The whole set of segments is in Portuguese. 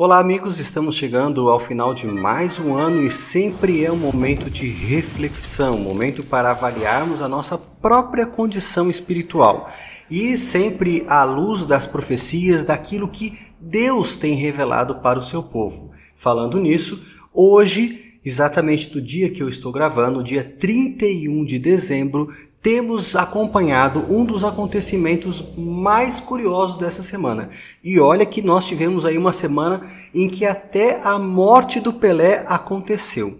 Olá amigos, estamos chegando ao final de mais um ano e sempre é um momento de reflexão, um momento para avaliarmos a nossa própria condição espiritual e sempre à luz das profecias daquilo que Deus tem revelado para o seu povo. Falando nisso, hoje, exatamente do dia que eu estou gravando, dia 31 de dezembro, temos acompanhado um dos acontecimentos mais curiosos dessa semana. E olha que nós tivemos aí uma semana em que até a morte do Pelé aconteceu.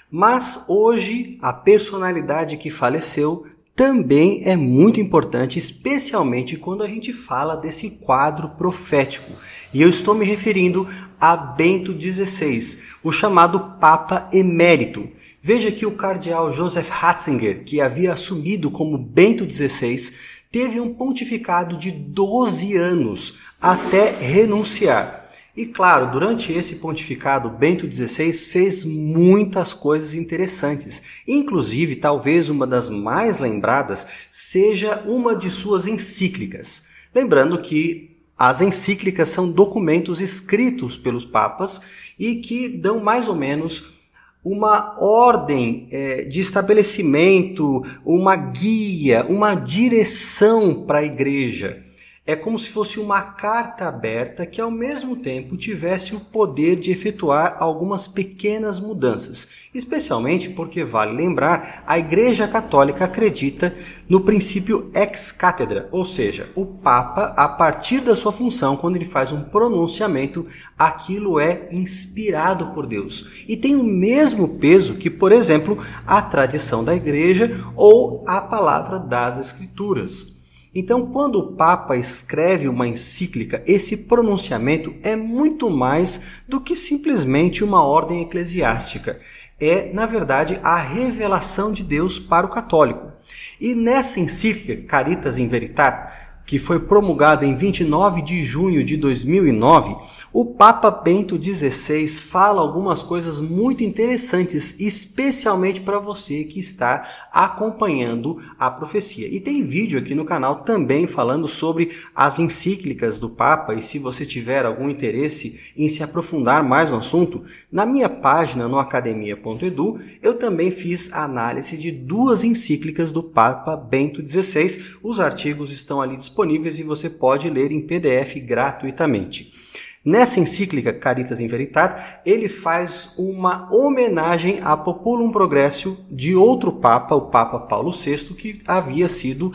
Mas hoje a personalidade que faleceu também é muito importante, especialmente quando a gente fala desse quadro profético. E eu estou me referindo a Bento XVI, o chamado Papa Emérito. Veja que o cardeal Joseph Ratzinger, que havia assumido como Bento XVI, teve um pontificado de 12 anos até renunciar. E claro, durante esse pontificado, Bento XVI fez muitas coisas interessantes. Inclusive, talvez uma das mais lembradas seja uma de suas encíclicas. Lembrando que as encíclicas são documentos escritos pelos papas e que dão mais ou menos uma ordem de estabelecimento, uma guia, uma direção para a igreja. É como se fosse uma carta aberta que ao mesmo tempo tivesse o poder de efetuar algumas pequenas mudanças, especialmente porque, vale lembrar, a Igreja Católica acredita no princípio ex cathedra, ou seja, o Papa, a partir da sua função, quando ele faz um pronunciamento, aquilo é inspirado por Deus e tem o mesmo peso que, por exemplo, a tradição da Igreja ou a palavra das Escrituras. Então, quando o Papa escreve uma encíclica, esse pronunciamento é muito mais do que simplesmente uma ordem eclesiástica. É, na verdade, a revelação de Deus para o católico. E nessa encíclica, Caritas in Veritate, que foi promulgada em 29 de junho de 2009, o Papa Bento XVI fala algumas coisas muito interessantes, especialmente para você que está acompanhando a profecia. E tem vídeo aqui no canal também falando sobre as encíclicas do Papa, e se você tiver algum interesse em se aprofundar mais no assunto, na minha página no academia.edu, eu também fiz análise de 2 encíclicas do Papa Bento XVI. Os artigos estão ali disponíveis e você pode ler em PDF gratuitamente. Nessa encíclica Caritas in Veritate, ele faz uma homenagem a Populum Progressio de outro Papa, o Papa Paulo VI, que havia sido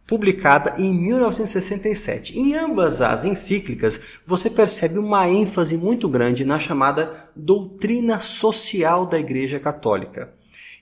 publicada em 1967. Em ambas as encíclicas, você percebe uma ênfase muito grande na chamada doutrina social da Igreja Católica.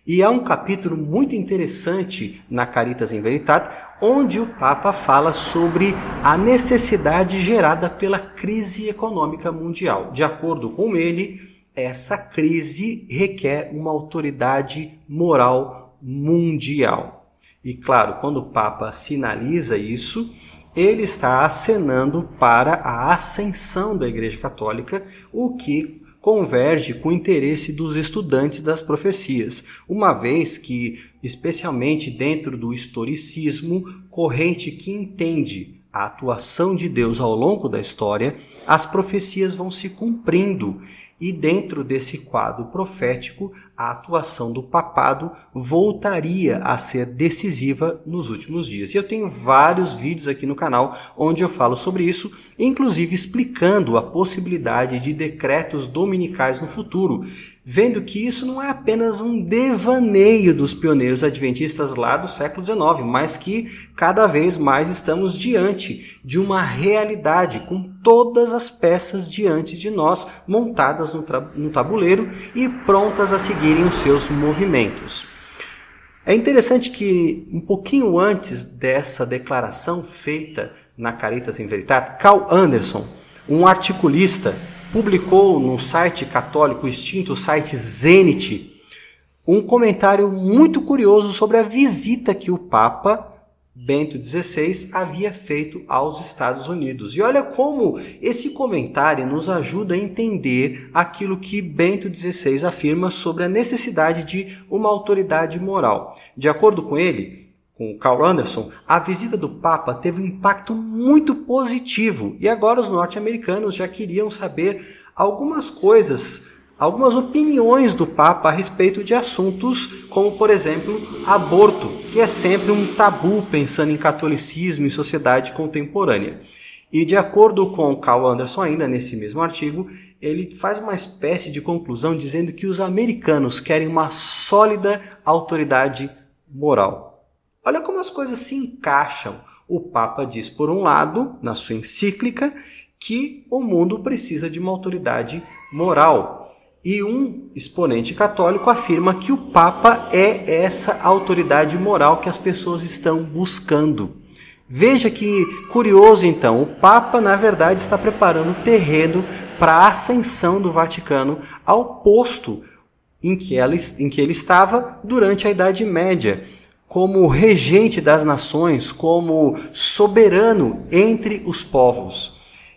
E há um capítulo muito interessante na Caritas in Veritate, onde o Papa fala sobre a necessidade gerada pela crise econômica mundial. De acordo com ele, essa crise requer uma autoridade moral mundial. E claro, quando o Papa sinaliza isso, ele está acenando para a ascensão da Igreja Católica, o que converge com o interesse dos estudantes das profecias, uma vez que, especialmente dentro do historicismo, corrente que entende a atuação de Deus ao longo da história, as profecias vão se cumprindo e dentro desse quadro profético, a atuação do papado voltaria a ser decisiva nos últimos dias. E eu tenho vários vídeos aqui no canal onde eu falo sobre isso, inclusive explicando a possibilidade de decretos dominicais no futuro, vendo que isso não é apenas um devaneio dos pioneiros adventistas lá do século XIX, mas que cada vez mais estamos diante de uma realidade com todas as peças diante de nós, montadas no tabuleiro e prontas a seguirem os seus movimentos. É interessante que um pouquinho antes dessa declaração feita na Caritas in Veritate, Carl Anderson, um articulista, publicou no site católico extinto, o site Zenit, um comentário muito curioso sobre a visita que o Papa Bento XVI havia feito aos Estados Unidos. E olha como esse comentário nos ajuda a entender aquilo que Bento XVI afirma sobre a necessidade de uma autoridade moral. De acordo com ele, com Carl Anderson, a visita do Papa teve um impacto muito positivo e agora os norte-americanos já queriam saber algumas coisas, algumas opiniões do Papa a respeito de assuntos como, por exemplo, aborto, que é sempre um tabu pensando em catolicismo e sociedade contemporânea. E de acordo com Carl Anderson, ainda nesse mesmo artigo, ele faz uma espécie de conclusão dizendo que os americanos querem uma sólida autoridade moral. Olha como as coisas se encaixam. O Papa diz, por um lado, na sua encíclica, que o mundo precisa de uma autoridade moral. E um exponente católico afirma que o Papa é essa autoridade moral que as pessoas estão buscando. Veja que curioso, então, o Papa, na verdade, está preparando o terreno para a ascensão do Vaticano ao posto em que ele estava durante a Idade Média, como regente das nações, como soberano entre os povos.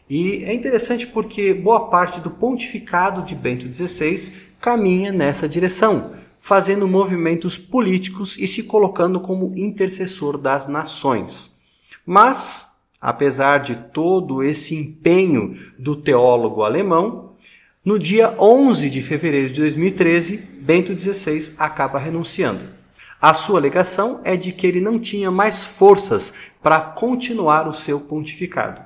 E é interessante porque boa parte do pontificado de Bento XVI caminha nessa direção, fazendo movimentos políticos e se colocando como intercessor das nações. Mas, apesar de todo esse empenho do teólogo alemão, no dia 11 de fevereiro de 2013, Bento XVI acaba renunciando. A sua alegação é de que ele não tinha mais forças para continuar o seu pontificado.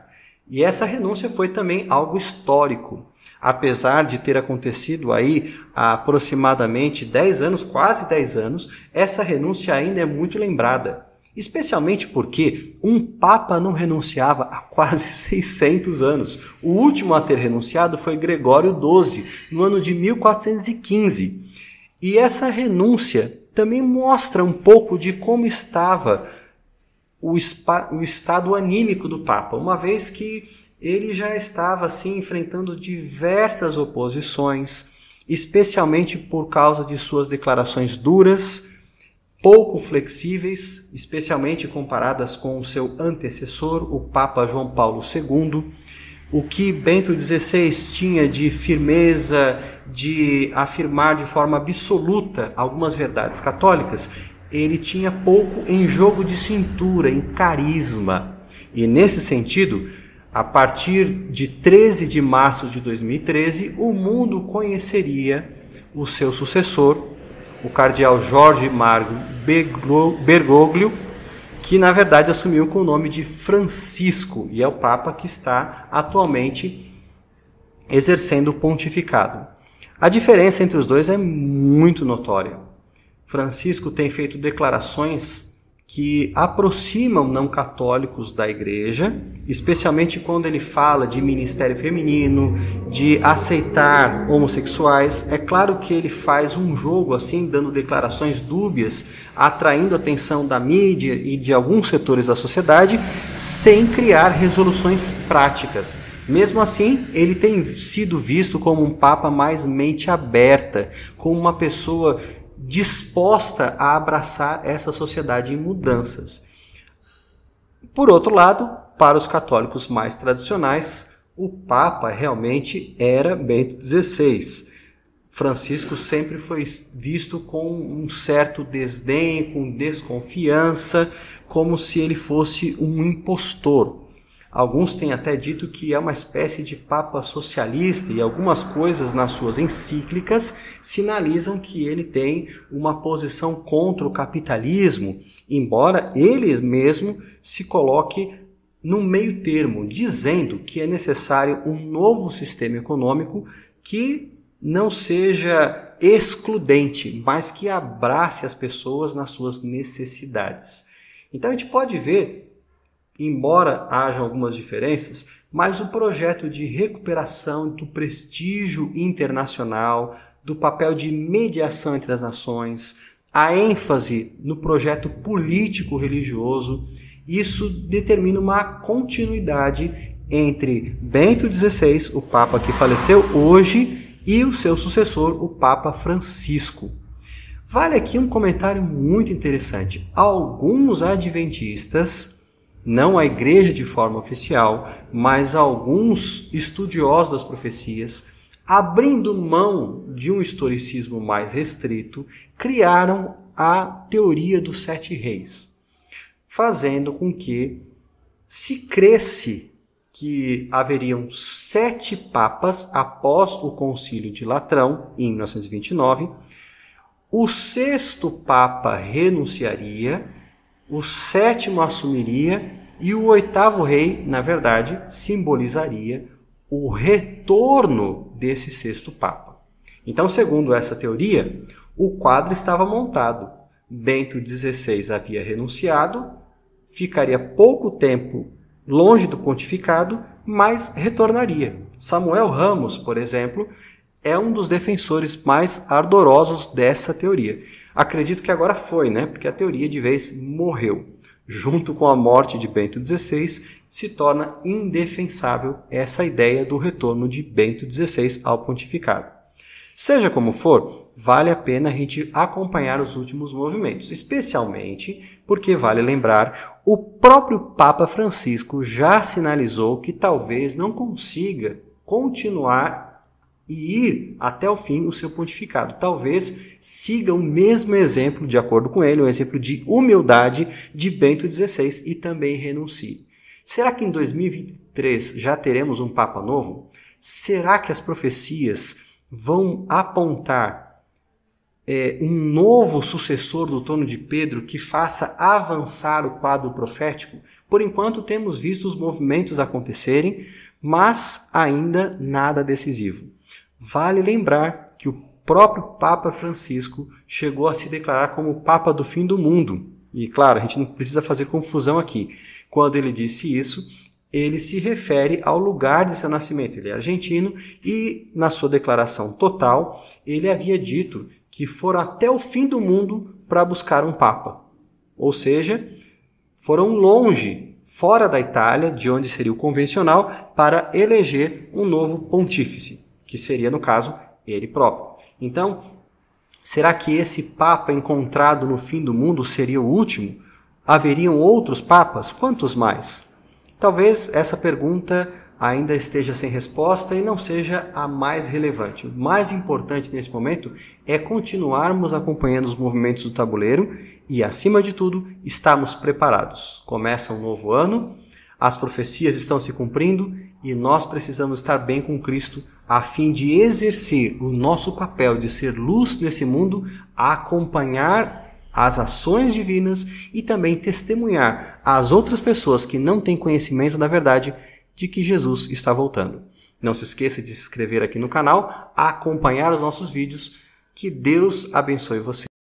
E essa renúncia foi também algo histórico. Apesar de ter acontecido aí há aproximadamente 10 anos, quase 10 anos, essa renúncia ainda é muito lembrada. Especialmente porque um Papa não renunciava há quase 600 anos. O último a ter renunciado foi Gregório XII, no ano de 1415. E essa renúncia também mostra um pouco de como estava o estado anímico do Papa, uma vez que ele já estava assim, enfrentando diversas oposições, especialmente por causa de suas declarações duras, pouco flexíveis, especialmente comparadas com o seu antecessor, o Papa João Paulo II. O que Bento XVI tinha de firmeza, de afirmar de forma absoluta algumas verdades católicas, ele tinha pouco em jogo de cintura, em carisma. E nesse sentido, a partir de 13 de março de 2013, o mundo conheceria o seu sucessor, o cardeal Jorge Marco Bergoglio, que na verdade assumiu com o nome de Francisco, e é o Papa que está atualmente exercendo o pontificado. A diferença entre os dois é muito notória. Francisco tem feito declarações que aproximam não católicos da igreja, especialmente quando ele fala de ministério feminino, de aceitar homossexuais. É claro que ele faz um jogo assim, dando declarações dúbias, atraindo a atenção da mídia e de alguns setores da sociedade, sem criar resoluções práticas. Mesmo assim, ele tem sido visto como um Papa mais mente aberta, como uma pessoa disposta a abraçar essa sociedade em mudanças. Por outro lado, para os católicos mais tradicionais, o Papa realmente era Bento XVI. Francisco sempre foi visto com um certo desdém, com desconfiança, como se ele fosse um impostor. Alguns têm até dito que é uma espécie de Papa socialista, e algumas coisas nas suas encíclicas sinalizam que ele tem uma posição contra o capitalismo, embora ele mesmo se coloque no meio termo, dizendo que é necessário um novo sistema econômico que não seja excludente, mas que abrace as pessoas nas suas necessidades. Então a gente pode ver, embora haja algumas diferenças, mas o projeto de recuperação do prestígio internacional, do papel de mediação entre as nações, a ênfase no projeto político-religioso, isso determina uma continuidade entre Bento XVI, o Papa que faleceu hoje, e o seu sucessor, o Papa Francisco. Vale aqui um comentário muito interessante. Alguns adventistas, não a igreja de forma oficial, mas alguns estudiosos das profecias, abrindo mão de um historicismo mais restrito, criaram a teoria dos 7 reis, fazendo com que se cresce que haveriam 7 papas após o Concílio de Latrão, em 1929. O 6º papa renunciaria, o 7º assumiria e o 8º rei, na verdade, simbolizaria o retorno desse 6º papa. Então, segundo essa teoria, o quadro estava montado. Bento XVI havia renunciado, ficaria pouco tempo longe do pontificado, mas retornaria. Samuel Ramos, por exemplo, é um dos defensores mais ardorosos dessa teoria. Acredito que agora foi, né? Porque a teoria de vez morreu. Junto com a morte de Bento XVI, se torna indefensável essa ideia do retorno de Bento XVI ao pontificado. Seja como for, vale a pena a gente acompanhar os últimos movimentos, especialmente porque, vale lembrar, o próprio Papa Francisco já sinalizou que talvez não consiga continuar e ir até o fim o seu pontificado. Talvez siga o mesmo exemplo, de acordo com ele, um exemplo de humildade de Bento XVI e também renuncie. Será que em 2023 já teremos um Papa novo? Será que as profecias vão apontar um novo sucessor do trono de Pedro que faça avançar o quadro profético? Por enquanto temos visto os movimentos acontecerem, mas ainda nada decisivo. Vale lembrar que o próprio Papa Francisco chegou a se declarar como Papa do fim do mundo. E claro, a gente não precisa fazer confusão aqui. Quando ele disse isso, ele se refere ao lugar de seu nascimento. Ele é argentino e, na sua declaração total, ele havia dito que foram até o fim do mundo para buscar um papa. Ou seja, foram longe, fora da Itália, de onde seria o convencional, para eleger um novo pontífice, que seria, no caso, ele próprio. Então, será que esse papa encontrado no fim do mundo seria o último? Haveriam outros papas? Quantos mais? Talvez essa pergunta ainda esteja sem resposta e não seja a mais relevante. O mais importante nesse momento é continuarmos acompanhando os movimentos do tabuleiro e, acima de tudo, estarmos preparados. Começa um novo ano, as profecias estão se cumprindo e nós precisamos estar bem com Cristo a fim de exercer o nosso papel de ser luz nesse mundo, acompanhar as ações divinas e também testemunhar às outras pessoas que não têm conhecimento da verdade de que Jesus está voltando. Não se esqueça de se inscrever aqui no canal, acompanhar os nossos vídeos. Que Deus abençoe você.